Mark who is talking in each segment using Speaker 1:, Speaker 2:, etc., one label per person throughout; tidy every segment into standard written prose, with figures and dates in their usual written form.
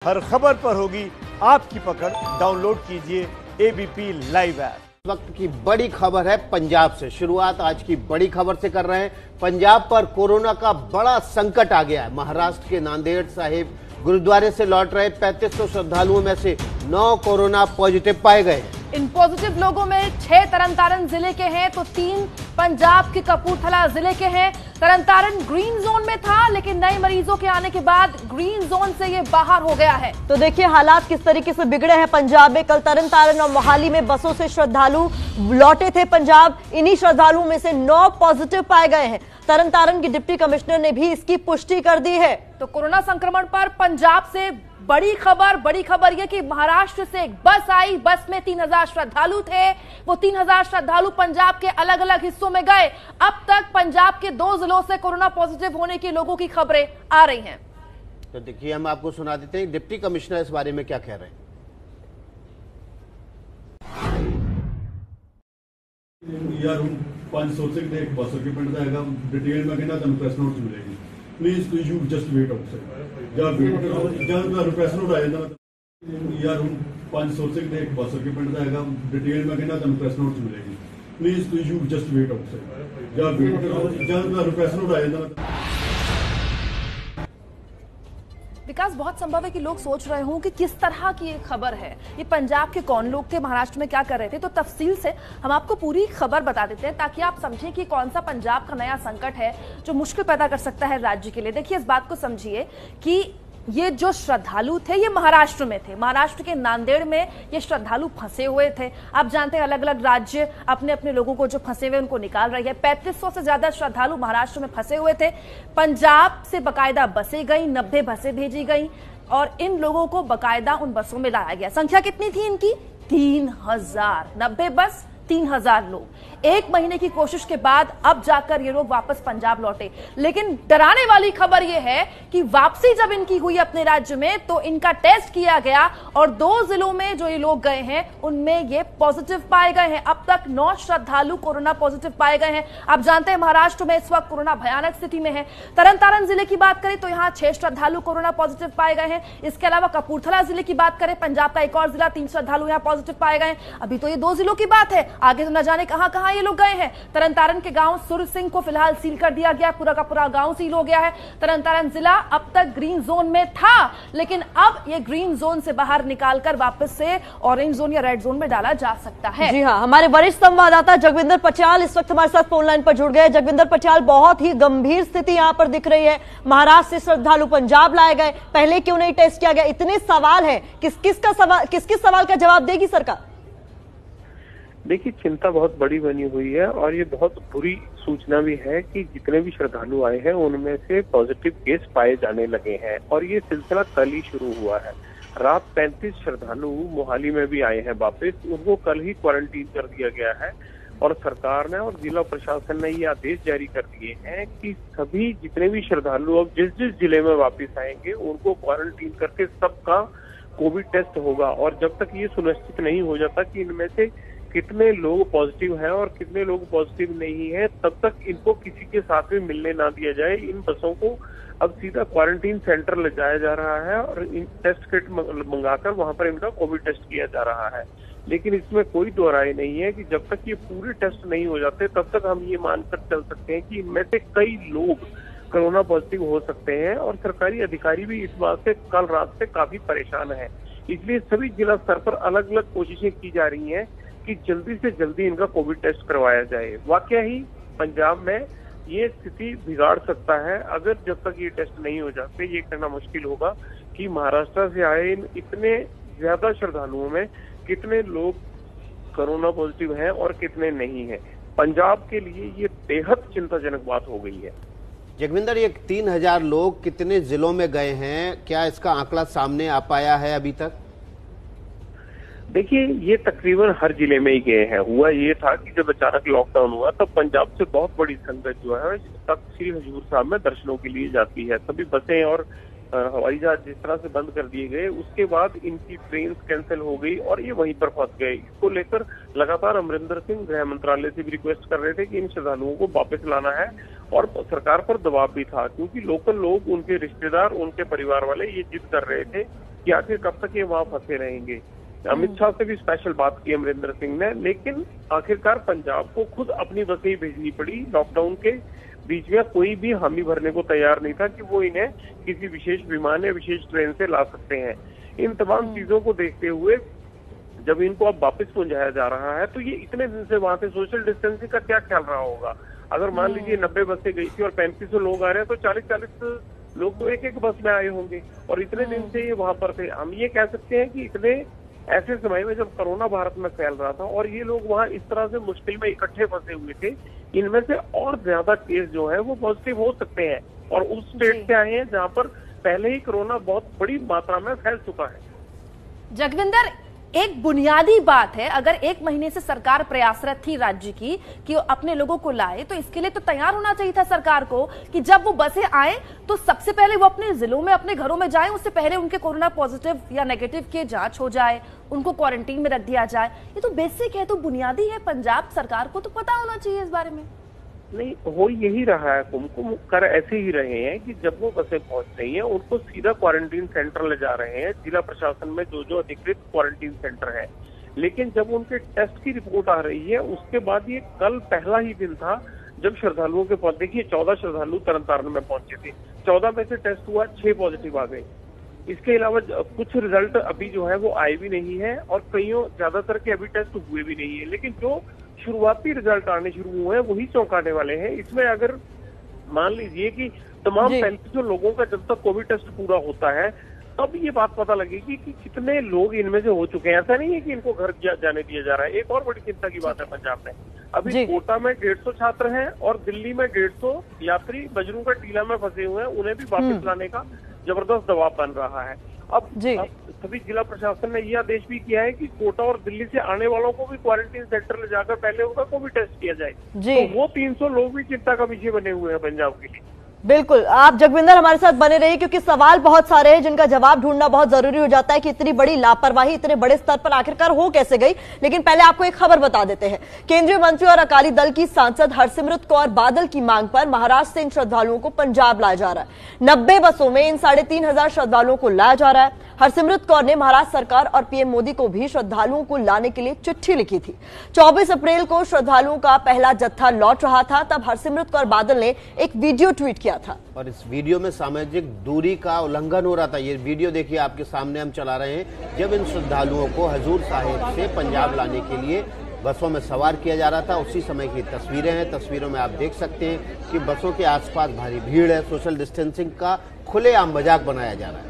Speaker 1: हर खबर पर होगी आपकी पकड़। डाउनलोड कीजिए एबीपी लाइव ऐप।
Speaker 2: वक्त की बड़ी खबर है पंजाब से। शुरुआत आज की बड़ी खबर से कर रहे हैं। पंजाब पर कोरोना का बड़ा संकट आ गया है। महाराष्ट्र के नांदेड़ साहिब गुरुद्वारे से लौट रहे 3500 श्रद्धालुओं में से 9 कोरोना पॉजिटिव पाए गए हैं।
Speaker 3: इन पॉजिटिव लोगों में 6 तरनतारन जिले के हैं तो 3 पंजाब के कपूरथला जिले के हैं। तरनतारन ग्रीन जोन में था, लेकिन नए मरीजों के आने के बाद ग्रीन जोन से ये बाहर हो गया है।
Speaker 4: तो देखिए हालात किस तरीके से बिगड़े हैं पंजाब में। कल तरनतारन और मोहाली में बसों से श्रद्धालु लौटे थे पंजाब। इन्हीं श्रद्धालुओं में से 9 पॉजिटिव पाए गए हैं। तरनतारन की डिप्टी कमिश्नर ने भी इसकी पुष्टि कर दी है।
Speaker 3: तो कोरोना संक्रमण पर पंजाब से बड़ी खबर यह कि महाराष्ट्र से एक बस आई। बस में 3000 श्रद्धालु थे। वो 3000 श्रद्धालु पंजाब के अलग अलग हिस्सों में गए। अब तक पंजाब के 2 जिलों से कोरोना पॉजिटिव होने के लोगों की खबरें आ रही हैं।
Speaker 2: तो देखिए हम आपको सुना देते हैं डिप्टी कमिश्नर इस बारे में क्या कह रहे हैं।
Speaker 5: यार 500 से एक बस के पिंड का हैगा। डिटेल में कहना तुम प्रेस नोट मिलेगी। Please you just wait outside ਜਾਂ ਤੁਹਾਨੂੰ ਪ੍ਰੈਸ ਨੋਟ ਆ ਜਾਂਦਾ। ਯਾਰ 500 से एक बस के पिंड का हैगा। डिटेल में कहना तुम प्रेस नोट मिलेगी। Please you just wait outside ਜਾਂ ਤੁਹਾਨੂੰ ਪ੍ਰੈਸ नोट आ ਜਾਂਦਾ।
Speaker 3: विकास, बहुत संभव है कि लोग सोच रहे हों कि किस तरह की ये खबर है, ये पंजाब के कौन लोग थे, महाराष्ट्र में क्या कर रहे थे। तो तफसील से हम आपको पूरी खबर बता देते हैं ताकि आप समझें कि कौन सा पंजाब का नया संकट है जो मुश्किल पैदा कर सकता है राज्य के लिए। देखिए इस बात को समझिए कि ये जो श्रद्धालु थे ये महाराष्ट्र में थे। महाराष्ट्र के नांदेड़ में ये श्रद्धालु फंसे हुए थे। आप जानते हैं अलग अलग राज्य अपने अपने लोगों को जो फंसे हुए उनको निकाल रही है। 3500 से ज्यादा श्रद्धालु महाराष्ट्र में फंसे हुए थे। पंजाब से बकायदा बसें गई, 90 बसें भेजी गई और इन लोगों को बकायदा उन बसों में लाया गया। संख्या कितनी थी इनकी? 3000। 90 बस, 3000 लोग। 1 महीने की कोशिश के बाद अब जाकर ये लोग वापस पंजाब लौटे। लेकिन डराने वाली खबर ये है कि वापसी जब इनकी हुई अपने राज्य में तो इनका टेस्ट किया गया और 2 जिलों में जो ये लोग गए हैं उनमें ये पॉजिटिव पाए गए हैं। अब तक 9 श्रद्धालु कोरोना पॉजिटिव पाए गए हैं। आप जानते हैं महाराष्ट्र में इस वक्त कोरोना भयानक स्थिति में है। तरनतारन जिले की बात करें तो यहाँ 6 श्रद्धालु कोरोना पॉजिटिव पाए गए हैं। इसके अलावा कपूरथला जिले की बात करें, पंजाब का एक और जिला, 3 श्रद्धालु यहाँ पॉजिटिव पाए गए। अभी तो ये 2 जिलों की बात है, आगे तो न जाने कहां कहां ये लोग गए हैं। तरनतारन के गांव सुर सिंह को फिलहाल सील कर दिया गया, पूरा का पूरा गांव सील हो गया है। तरनतारन जिला अब तक ग्रीन जोन में था, लेकिन अब ये ग्रीन जोन से बाहर निकालकर वापस से ऑरेंज जोन या रेड जोन में डाला जा सकता है।
Speaker 4: जी हां, हमारे वरिष्ठ संवाददाता जगविंदर पटियाल इस वक्त हमारे साथ फोन लाइन पर जुड़ गए। जगविंदर पटियाल, बहुत ही गंभीर स्थिति यहां पर दिख रही है। महाराष्ट्र से श्रद्धालु पंजाब लाए गए, पहले क्यों नहीं टेस्ट किया गया? इतने सवाल है, किस सवाल का जवाब देगी सरकार?
Speaker 6: देखिए चिंता बहुत बड़ी बनी हुई है और ये बहुत बुरी सूचना भी है कि जितने भी श्रद्धालु आए हैं उनमें से पॉजिटिव केस पाए जाने लगे हैं और ये सिलसिला कल ही शुरू हुआ है। रात 35 श्रद्धालु मोहाली में भी आए हैं वापस, उनको कल ही क्वारंटीन कर दिया गया है और सरकार ने और जिला प्रशासन ने ये आदेश जारी कर दिए हैं कि सभी जितने भी श्रद्धालु अब जिस जिस जिले में वापस आएंगे उनको क्वारंटीन करके सबका कोविड टेस्ट होगा। और जब तक ये सुनिश्चित नहीं हो जाता कि इनमें से कितने लोग पॉजिटिव हैं और कितने लोग पॉजिटिव नहीं है, तब तक इनको किसी के साथ में मिलने ना दिया जाए। इन बसों को अब सीधा क्वारंटीन सेंटर ले जाया जा रहा है और इन टेस्ट किट मंगाकर वहां पर इनका कोविड टेस्ट किया जा रहा है। लेकिन इसमें कोई दो राय नहीं है कि जब तक ये पूरे टेस्ट नहीं हो जाते तब तक हम ये मानकर चल सकते हैं कि इनमें से कई लोग कोरोना पॉजिटिव हो सकते हैं और सरकारी अधिकारी भी इस बात से कल रात से काफी परेशान है। इसलिए सभी जिला स्तर पर अलग अलग कोशिशें की जा रही हैं कि जल्दी से जल्दी इनका कोविड टेस्ट करवाया जाए। वाकई ही पंजाब में ये स्थिति बिगाड़ सकता है अगर जब तक ये टेस्ट नहीं हो जाते। ये कहना मुश्किल होगा कि महाराष्ट्र से आए इन इतने ज्यादा श्रद्धालुओं में कितने लोग कोरोना पॉजिटिव हैं और कितने नहीं हैं। पंजाब के लिए ये बेहद चिंताजनक बात हो गई है।
Speaker 2: जगविंदर, ये 3000 लोग कितने जिलों में गए हैं, क्या इसका आंकड़ा सामने आ पाया है अभी तक?
Speaker 6: देखिए ये तकरीबन हर जिले में ही गए हैं। हुआ ये था कि जब अचानक लॉकडाउन हुआ तब पंजाब से बहुत बड़ी संगत जो है तख्त श्री हजूर साहब में दर्शनों के लिए जाती है। सभी बसें और हवाई जहाज जिस तरह से बंद कर दिए गए उसके बाद इनकी ट्रेन कैंसिल हो गई और ये वहीं पर फंस गए। इसको लेकर लगातार अमरिंदर सिंह गृह मंत्रालय से भी रिक्वेस्ट कर रहे थे कि इन श्रद्धालुओं को वापस लाना है और सरकार पर दबाव भी था क्योंकि लोकल लोग, उनके रिश्तेदार, उनके परिवार वाले ये जिद कर रहे थे कि आखिर कब तक ये वहां फंसे रहेंगे। अमित शाह से भी स्पेशल बात की अमरिंदर सिंह ने, लेकिन आखिरकार पंजाब को खुद अपनी बसें ही भेजनी पड़ी। लॉकडाउन के बीच में कोई भी हामी भरने को तैयार नहीं था कि वो इन्हें किसी विशेष विमान या विशेष ट्रेन से ला सकते हैं। इन तमाम चीजों को देखते हुए जब इनको अब वापस पहुंचाया जा रहा है तो ये इतने दिन से वहां से सोशल डिस्टेंसिंग का क्या ख्याल रहा होगा। अगर मान लीजिए 90 बसें गई थी और 3500 लोग आ रहे हैं तो 40-40 लोग तो एक बस में आए होंगे और इतने दिन से ये वहां पर थे। हम ये कह सकते हैं कि इतने ऐसे समय में जब कोरोना भारत में फैल रहा था और ये लोग वहां इस तरह से मुश्किल में इकट्ठे फंसे हुए थे, इनमें से और ज्यादा केस जो है वो पॉजिटिव हो सकते हैं और उस स्टेट से आए हैं जहां पर पहले ही कोरोना बहुत बड़ी मात्रा में फैल चुका है।
Speaker 3: जगविंदर, एक बुनियादी बात है, अगर 1 महीने से सरकार प्रयासरत थी राज्य की कि वो अपने लोगों को लाए, तो इसके लिए तो तैयार होना चाहिए था सरकार को कि जब वो बसें आए तो सबसे पहले वो अपने जिलों में अपने घरों में जाएं, उससे पहले उनके कोरोना पॉजिटिव या नेगेटिव की जांच हो जाए, उनको क्वारंटीन में रख दिया जाए। ये तो बेसिक है, तो बुनियादी है, पंजाब सरकार को तो पता होना चाहिए इस बारे में।
Speaker 6: नहीं, हो यही रहा है, कुमकुम कर ऐसे ही रहे हैं कि जब वो बसें पहुंच रही हैं उनको सीधा क्वारंटीन सेंटर ले जा रहे हैं, जिला प्रशासन में जो अधिकृत क्वारंटीन सेंटर है। लेकिन जब उनके टेस्ट की रिपोर्ट आ रही है उसके बाद, ये कल पहला ही दिन था जब श्रद्धालुओं के पास, देखिए 14 श्रद्धालु तरन में पहुंचे थे, 14 में से टेस्ट हुआ, 6 पॉजिटिव आ गए। इसके अलावा कुछ रिजल्ट अभी जो है वो आए भी नहीं है और कईयों ज्यादातर के अभी टेस्ट हुए भी नहीं है। लेकिन जो शुरुआती रिजल्ट आने शुरू हुए हैं वही चौंकाने वाले हैं। इसमें अगर मान लीजिए कि तमाम 3500 लोगों का जब तक कोविड टेस्ट पूरा होता है तब ये बात पता लगेगी कि कितने लोग इनमें से हो चुके हैं। ऐसा नहीं है कि इनको घर जाने दिया जा रहा है। एक और बड़ी चिंता की बात है पंजाब में, अभी कोटा में 150 छात्र हैं और दिल्ली में 150 यात्री बजरू का टीला में फंसे हुए हैं, उन्हें भी वापस लाने का जबरदस्त दबाव बन रहा है। अब सभी जिला प्रशासन ने यह आदेश भी किया है कि कोटा और दिल्ली से आने वालों को भी क्वारंटीन सेंटर ले जाकर पहले उनका कोविड टेस्ट किया जाए। तो वो 300 लोग भी चिंता का विषय बने हुए हैं पंजाब के लिए।
Speaker 4: बिल्कुल, आप जगविंदर हमारे साथ बने रहिए क्योंकि सवाल बहुत सारे हैं जिनका जवाब ढूंढना बहुत जरूरी हो जाता है कि इतनी बड़ी लापरवाही इतने बड़े स्तर पर आखिरकार हो कैसे गई। लेकिन पहले आपको एक खबर बता देते हैं। केंद्रीय मंत्री और अकाली दल की सांसद हरसिमरत कौर बादल की मांग पर महाराष्ट्र से इन श्रद्धालुओं को पंजाब लाया जा रहा है। 90 बसों में इन 3500 श्रद्धालुओं को लाया जा रहा है। हरसिमरत कौर ने महाराष्ट्र सरकार और पीएम मोदी को भी श्रद्धालुओं को लाने के लिए चिट्ठी लिखी थी। 24 अप्रैल को श्रद्धालुओं का पहला जत्था लौट रहा था, तब हरसिमरत कौर बादल ने एक वीडियो ट्वीट किया था
Speaker 2: और इस वीडियो में सामाजिक दूरी का उल्लंघन हो रहा था। ये वीडियो देखिए, आपके सामने हम चला रहे हैं, जब इन श्रद्धालुओं को हजूर साहिब से पंजाब लाने के लिए बसों में सवार किया जा रहा था। उसी समय की तस्वीरें हैं। तस्वीरों में आप देख सकते हैं कि बसों के आसपास भारी भीड़ है। सोशल डिस्टेंसिंग का खुलेआम मजाक बनाया जा रहा है।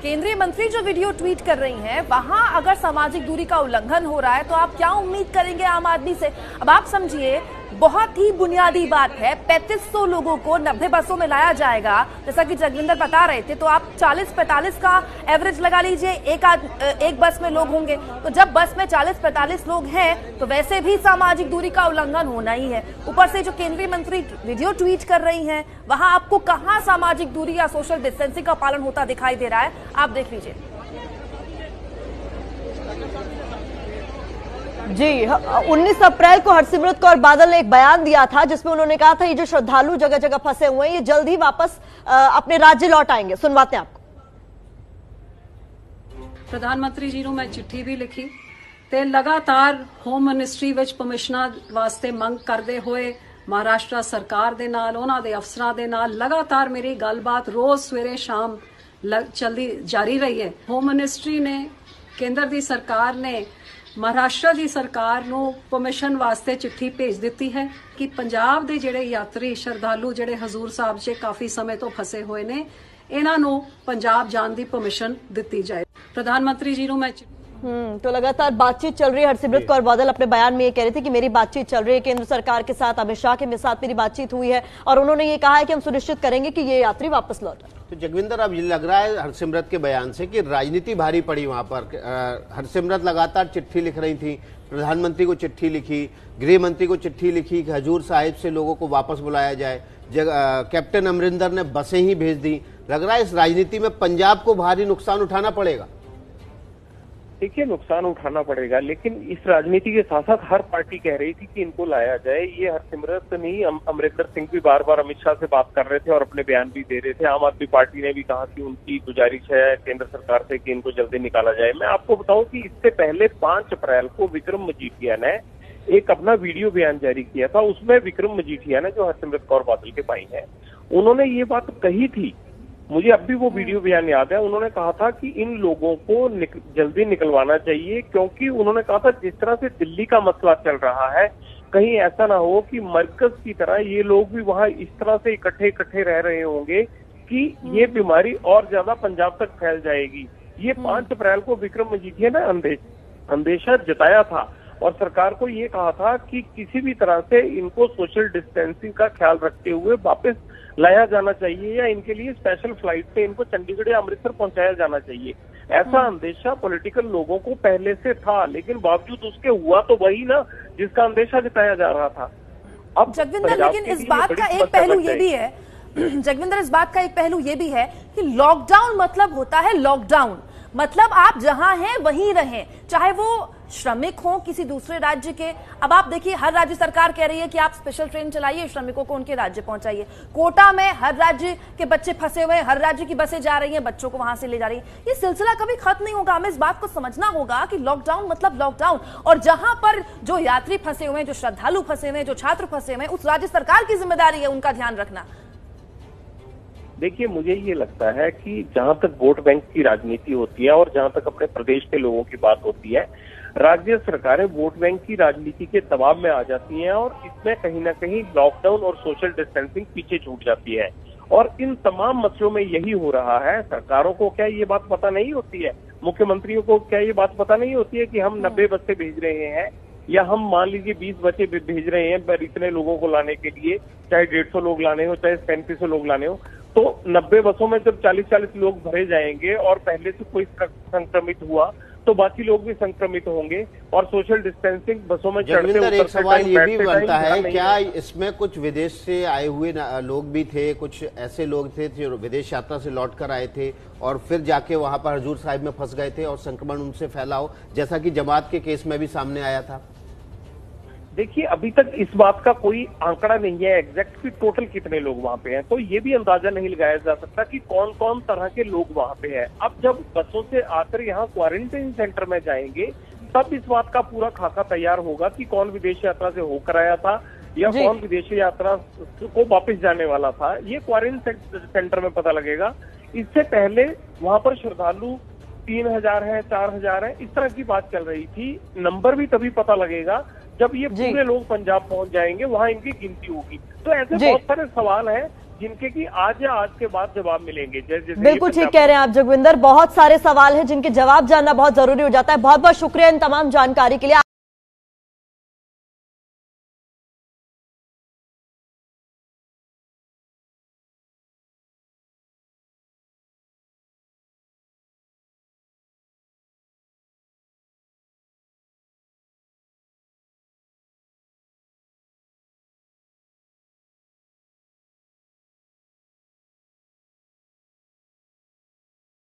Speaker 3: केंद्रीय मंत्री जो वीडियो ट्वीट कर रही हैं, वहां अगर सामाजिक दूरी का उल्लंघन हो रहा है तो आप क्या उम्मीद करेंगे आम आदमी से। अब आप समझिए, बहुत ही बुनियादी बात है, 3500 लोगों को 90 बसों में लाया जाएगा, जैसा कि जगविंदर बता रहे थे। तो आप 40-45 का एवरेज लगा लीजिए, एक बस में लोग होंगे। तो जब बस में 40-45 लोग हैं तो वैसे भी सामाजिक दूरी का उल्लंघन होना ही है। ऊपर से जो केंद्रीय मंत्री वीडियो ट्वीट कर रही हैं, वहां आपको कहां सामाजिक दूरी या सोशल डिस्टेंसिंग का पालन होता दिखाई दे रहा है, आप देख लीजिए।
Speaker 4: जी, 19 अप्रैल को हरसिमरत कौर बादल ने एक बयान दिया था जिसमें उन्होंने कहा था ये जो श्रद्धालु जगह जगह फंसे हुए हैं ये जल्द ही वापस अपने राज्य लौट आएंगे। सुनवाते हैं आपको।
Speaker 7: प्रधानमंत्री जी ਨੂੰ मैं चिट्ठी भी लिखी ਤੇ लगातार होम मिनिस्ट्री ਵਿੱਚ ਪਰਮਿਸ਼ਨਾਂ ਵਾਸਤੇ ਮੰਗ ਕਰਦੇ ਹੋਏ महाराष्ट्र सरकार ਦੇ ਨਾਲ ਉਹਨਾਂ ਦੇ ਅਫਸਰਾਂ ਦੇ ਨਾਲ लगातार मेरी ਗੱਲਬਾਤ रोज सवेरे शाम चलती जारी रही है। होम मिनिस्ट्री ने, केंद्र ਦੀ सरकार ने महाराष्ट्र ਦੀ सरकार ਨੂੰ ਪਰਮਿਸ਼ਨ ਵਾਸਤੇ चिट्ठी भेज ਦਿੱਤੀ है कि पंजाब ਦੇ ਜਿਹੜੇ यात्री श्रद्धालु ਜਿਹੜੇ हजूर साहब 'ਚ काफी समय तो फंसे हुए ने, ਇਹਨਾਂ ਨੂੰ पंजाब जान ਦੀ परमिशन ਦਿੱਤੀ जाए। प्रधानमंत्री जी ਨੂੰ मैं
Speaker 4: तो लगातार बातचीत चल रही है। हरसिमरत कौर बादल अपने बयान में ये कह रही थी कि मेरी बातचीत चल रही है केंद्र सरकार के साथ, अमित शाह के साथ मेरी बातचीत हुई है और उन्होंने ये कहा है कि हम सुनिश्चित करेंगे कि ये यात्री वापस लौटे।
Speaker 2: तो जगविंदर, अब ये लग रहा है हरसिमरत के बयान से कि राजनीति भारी पड़ी वहां पर। हरसिमरत लगातार चिट्ठी लिख रही थी, प्रधानमंत्री को चिट्ठी लिखी, गृह मंत्री को चिट्ठी लिखी कि हजूर साहिब से लोगों को वापस बुलाया जाए। कैप्टन अमरिंदर ने बसें ही भेज दी। लग रहा है इस राजनीति में पंजाब को भारी नुकसान उठाना पड़ेगा।
Speaker 6: देखिए, नुकसान उठाना पड़ेगा, लेकिन इस राजनीति के साथ साथ हर पार्टी कह रही थी कि इनको लाया जाए। ये हरसिमरत नहीं, अमरिंदर सिंह भी बार बार अमित शाह से बात कर रहे थे और अपने बयान भी दे रहे थे। आम आदमी पार्टी ने भी कहा कि उनकी गुजारिश है केंद्र सरकार से कि इनको जल्दी निकाला जाए। मैं आपको बताऊं कि इससे पहले 5 अप्रैल को विक्रम मजीठिया ने एक अपना वीडियो बयान जारी किया था। उसमें विक्रम मजीठिया ने, जो हरसिमरत कौर बादल के भाई हैं, उन्होंने ये बात कही थी, मुझे अब भी वो वीडियो बयान याद है। उन्होंने कहा था कि इन लोगों को जल्दी निकलवाना चाहिए, क्योंकि उन्होंने कहा था जिस तरह से दिल्ली का मसला चल रहा है, कहीं ऐसा ना हो कि मरकज की तरह ये लोग भी वहां इस तरह से इकट्ठे रह रहे होंगे कि ये बीमारी और ज्यादा पंजाब तक फैल जाएगी। ये 5 अप्रैल को विक्रम मजीठिया ने अंदेशा जताया था और सरकार को ये कहा था कि किसी भी तरह से इनको सोशल डिस्टेंसिंग का ख्याल रखते हुए वापस लाया जाना चाहिए या इनके लिए स्पेशल फ्लाइट से इनको चंडीगढ़ या अमृतसर पहुंचाया जाना चाहिए। ऐसा अंदेशा पॉलिटिकल लोगों को पहले से था, लेकिन बावजूद उसके हुआ तो वही ना जिसका अंदेशा जताया जा रहा था।
Speaker 3: अब जगविंदर, लेकिन इस बात का एक पहलू ये भी है जगविंदर, इस बात का एक पहलू ये भी है कि लॉकडाउन मतलब होता है लॉकडाउन, मतलब आप जहां हैं वहीं रहें, चाहे वो श्रमिक हो किसी दूसरे राज्य के। अब आप देखिए, हर राज्य सरकार कह रही है कि आप स्पेशल ट्रेन चलाइए, श्रमिकों को उनके राज्य पहुंचाइए। कोटा में हर राज्य के बच्चे फंसे हुए हैं, हर राज्य की बसें जा रही हैं, बच्चों को वहां से ले जा रही है। ये सिलसिला कभी खत्म नहीं होगा। हमें इस बात को समझना होगा कि लॉकडाउन मतलब लॉकडाउन, और जहां पर जो यात्री फंसे हुए हैं, जो श्रद्धालु फंसे हुए हैं, जो छात्र फंसे हुए हैं, उस राज्य सरकार की जिम्मेदारी है उनका ध्यान रखना।
Speaker 6: देखिए, मुझे ये लगता है कि जहां तक वोट बैंक की राजनीति होती है और जहां तक अपने प्रदेश के लोगों की बात होती है, राज्य सरकारें वोट बैंक की राजनीति के दबाव में आ जाती हैं और इसमें कहीं ना कहीं लॉकडाउन और सोशल डिस्टेंसिंग पीछे छूट जाती है। और इन तमाम मसलों में यही हो रहा है। सरकारों को क्या ये बात पता नहीं होती है? मुख्यमंत्रियों को क्या ये बात पता नहीं होती है कि हम 90 बसें भेज रहे हैं या हम मान लीजिए 20 बसें भेज रहे हैं पर इतने लोगों को लाने के लिए, चाहे 150 लोग लाने हो, चाहे 3500 लोग लाने हो, तो 90 बसों में जब 40-40 लोग भरे जाएंगे और पहले से कोई संक्रमित हुआ तो बाकी लोग भी संक्रमित होंगे और सोशल डिस्टेंसिंग बसों में चढ़ते उतरते
Speaker 2: एक सवाल ये भी बनता है, क्या
Speaker 6: नहीं
Speaker 2: इसमें कुछ विदेश से आए हुए लोग भी थे? कुछ ऐसे लोग थे जो विदेश यात्रा से लौट कर आए थे और फिर जाके वहां पर हजूर साहिब में फंस गए थे और संक्रमण उनसे फैला हो, जैसा कि जमात के केस में भी सामने आया था?
Speaker 6: देखिए, अभी तक इस बात का कोई आंकड़ा नहीं है एग्जैक्ट कि टोटल कितने लोग वहां पे हैं, तो ये भी अंदाजा नहीं लगाया जा सकता कि कौन कौन तरह के लोग वहां पे हैं। अब जब बसों से आकर यहाँ क्वारंटाइन सेंटर में जाएंगे तब इस बात का पूरा खाका तैयार होगा कि कौन विदेश यात्रा से होकर आया था या कौन विदेशी यात्रा को वापस जाने वाला था। ये क्वारंटाइन सेंटर में पता लगेगा। इससे पहले वहां पर श्रद्धालु 3000 है, 4000 है, इस तरह की बात चल रही थी। नंबर भी तभी पता लगेगा जब ये पूरे लोग पंजाब पहुंच जाएंगे, वहां इनकी गिनती होगी। तो ऐसे बहुत सारे सवाल हैं जिनके कि आज या आज के बाद जवाब मिलेंगे। जैसे
Speaker 4: बिल्कुल ठीक कह रहे हैं आप जगविंदर, बहुत सारे सवाल हैं जिनके जवाब जानना बहुत जरूरी हो जाता है। बहुत बहुत शुक्रिया इन तमाम जानकारी के लिए।